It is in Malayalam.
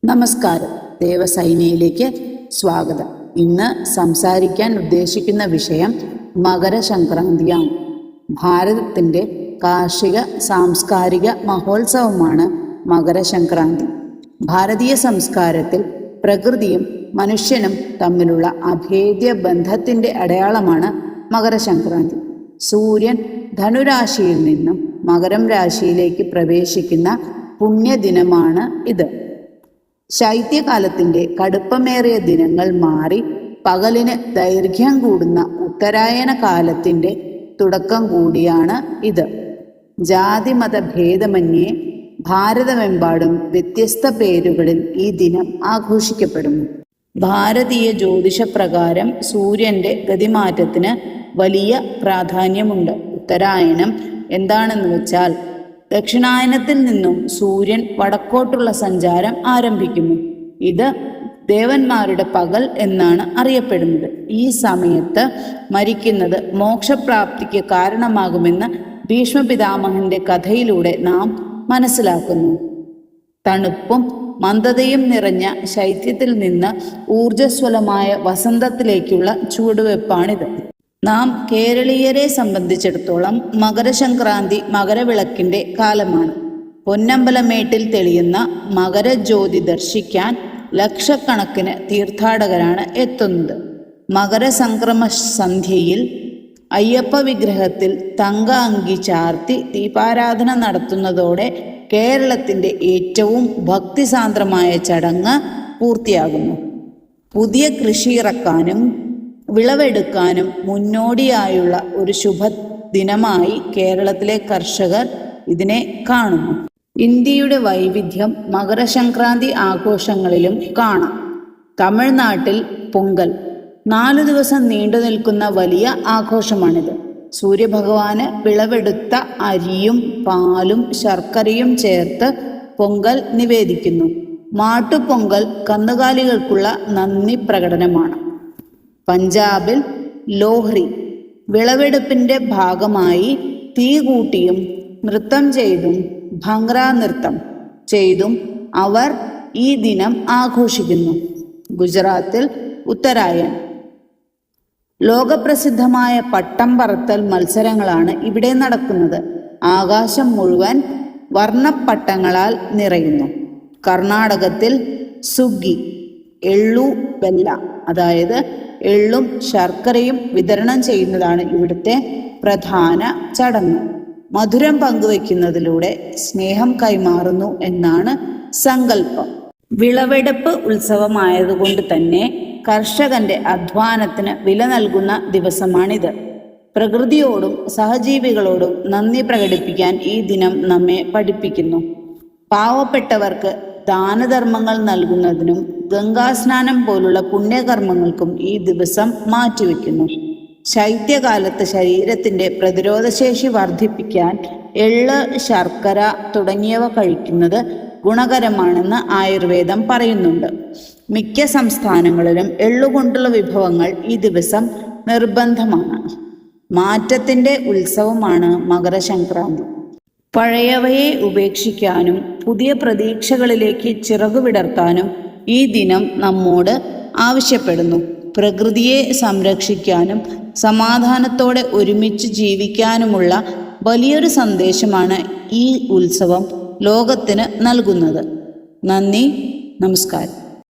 നമസ്കാരം. ദേവസൈനയിലേക്ക് സ്വാഗതം. ഇന്ന് സംസാരിക്കാൻ ഉദ്ദേശിക്കുന്ന വിഷയം മകരസംക്രാന്തിയാണ്. ഭാരതത്തിൻ്റെ കാർഷിക സാംസ്കാരിക മഹോത്സവമാണ് മകരസംക്രാന്തി. ഭാരതീയ സംസ്കാരത്തിൽ പ്രകൃതിയും മനുഷ്യനും തമ്മിലുള്ള അഭേദ്യ ബന്ധത്തിൻ്റെ അടയാളമാണ് മകരസംക്രാന്തി. സൂര്യൻ ധനുരാശിയിൽ നിന്നും മകരം രാശിയിലേക്ക് പ്രവേശിക്കുന്ന പുണ്യദിനമാണ് ഇത്. ശൈത്യകാലത്തിൻ്റെ കടുപ്പമേറിയ ദിനങ്ങൾ മാറി പകലിന് ദൈർഘ്യം കൂടുന്ന ഉത്തരായന കാലത്തിൻ്റെ തുടക്കം കൂടിയാണ് ഇത്. ജാതിമത ഭേദമന്യേ ഭാരതമെമ്പാടും വ്യത്യസ്ത പേരുകളിൽ ഈ ദിനം ആഘോഷിക്കപ്പെടുന്നു. ഭാരതീയ ജ്യോതിഷപ്രകാരം സൂര്യൻ്റെ ഗതിമാറ്റത്തിന് വലിയ പ്രാധാന്യമുണ്ട്. ഉത്തരായനം എന്താണെന്ന് വെച്ചാൽ ദക്ഷിണായനത്തിൽ നിന്നും സൂര്യൻ വടക്കോട്ടുള്ള സഞ്ചാരം ആരംഭിക്കുന്നു. ഇത് ദേവന്മാരുടെ പകൽ എന്നാണ് അറിയപ്പെടുന്നത്. ഈ സമയത്ത് മരിക്കുന്നത് മോക്ഷപ്രാപ്തിക്ക് കാരണമാകുമെന്ന് ഭീഷ്മപിതാമഹന്റെ കഥയിലൂടെ നാം മനസ്സിലാക്കുന്നു. തണുപ്പും മന്ദതയും നിറഞ്ഞ ശൈത്യത്തിൽ നിന്ന് ഊർജ്ജസ്വലമായ വസന്തത്തിലേക്കുള്ള ചുവടുവെപ്പാണിത്. നാം കേരളീയരെ സംബന്ധിച്ചിടത്തോളം മകരസംക്രാന്തി മകരവിളക്കിൻ്റെ കാലമാണ്. പൊന്നമ്പലമേട്ടിൽ തെളിയുന്ന മകരജ്യോതി ദർശിക്കാൻ ലക്ഷക്കണക്കിന് തീർത്ഥാടകരാണ് എത്തുന്നത്. മകരസംക്രമ സന്ധ്യയിൽ അയ്യപ്പ വിഗ്രഹത്തിൽ തങ്ക അങ്കി ചാർത്തി ദീപാരാധന നടത്തുന്നതോടെ കേരളത്തിൻ്റെ ഏറ്റവും ഭക്തിസാന്ദ്രമായ ചടങ്ങ് പൂർത്തിയാകുന്നു. പുതിയ കൃഷി ഇറക്കാനും വിളവെടുക്കാനും മുന്നോടിയായുള്ള ഒരു ശുഭദിനമായി കേരളത്തിലെ കർഷകർ ഇതിനെ കാണുന്നു. ഇന്ത്യയുടെ വൈവിധ്യം മകരസംക്രാന്തി ആഘോഷങ്ങളിലും കാണാം. തമിഴ്നാട്ടിൽ പൊങ്കൽ 4 ദിവസം നീണ്ടു നിൽക്കുന്ന വലിയ ആഘോഷമാണിത്. സൂര്യഭഗവാന് വിളവെടുത്ത അരിയും പാലും ശർക്കരയും ചേർത്ത് പൊങ്കൽ നിവേദിക്കുന്നു. മാട്ടുപൊങ്കൽ കന്നുകാലികൾക്കുള്ള നന്ദി പ്രകടനമാണ്. പഞ്ചാബിൽ ലോഹ്രി വിളവെടുപ്പിൻ്റെ ഭാഗമായി തീ കൂട്ടിയും നൃത്തം ചെയ്തും ഭംഗ്ര നൃത്തം ചെയ്തും അവർ ഈ ദിനം ആഘോഷിക്കുന്നു. ഗുജറാത്തിൽ ഉത്തരായൻ ലോകപ്രസിദ്ധമായ പട്ടം പറത്തൽ മത്സരങ്ങളാണ് ഇവിടെ നടക്കുന്നത്. ആകാശം മുഴുവൻ വർണ്ണപ്പട്ടങ്ങളാൽ നിറയുന്നു. കർണാടകത്തിൽ സുഗ്ഗി എള്ളു വെല്ല, അതായത് എള്ളും ശർക്കരയും വിതരണം ചെയ്യുന്നതാണ് ഇവിടുത്തെ പ്രധാന ചടങ്ങ്. മധുരം പങ്കുവയ്ക്കുന്നതിലൂടെ സ്നേഹം കൈമാറുന്നു എന്നാണ് സങ്കല്പം. വിളവെടുപ്പ് ഉത്സവമായതുകൊണ്ട് തന്നെ കർഷകന്റെ അധ്വാനത്തിന് വില നൽകുന്ന ദിവസമാണിത്. പ്രകൃതിയോടും സഹജീവികളോടും നന്ദി പ്രകടിപ്പിക്കാൻ ഈ ദിനം നമ്മെ പഠിപ്പിക്കുന്നു. പാവപ്പെട്ടവർക്ക് ദാനധർമ്മങ്ങൾ നൽകുന്നതിനും ഗംഗാസ്നാനം പോലുള്ള പുണ്യകർമ്മങ്ങൾക്കും ഈ ദിവസം മാറ്റിവെക്കുന്നു. ശൈത്യകാലത്ത് ശരീരത്തിൻ്റെ പ്രതിരോധശേഷി വർദ്ധിപ്പിക്കാൻ എള്ള്, ശർക്കര തുടങ്ങിയവ കഴിക്കുന്നത് ഗുണകരമാണെന്ന് ആയുർവേദം പറയുന്നുണ്ട്. മിക്ക സംസ്ഥാനങ്ങളിലും എള്ളുകൊണ്ടുള്ള വിഭവങ്ങൾ ഈ ദിവസം നിർബന്ധമാണ്. മാറ്റത്തിൻ്റെ ഉത്സവമാണ് മകരസംക്രാന്തി. പഴയവയെ ഉപേക്ഷിക്കാനും പുതിയ പ്രതീക്ഷകളിലേക്ക് ചിറകുവിടർത്താനും ഈ ദിനം നമ്മോട് ആവശ്യപ്പെടുന്നു. പ്രകൃതിയെ സംരക്ഷിക്കാനും സമാധാനത്തോടെ ഒരുമിച്ച് ജീവിക്കാനുമുള്ള വലിയൊരു സന്ദേശമാണ് ഈ ഉത്സവം ലോകത്തിന് നൽകുന്നത്. നന്ദി, നമസ്കാരം.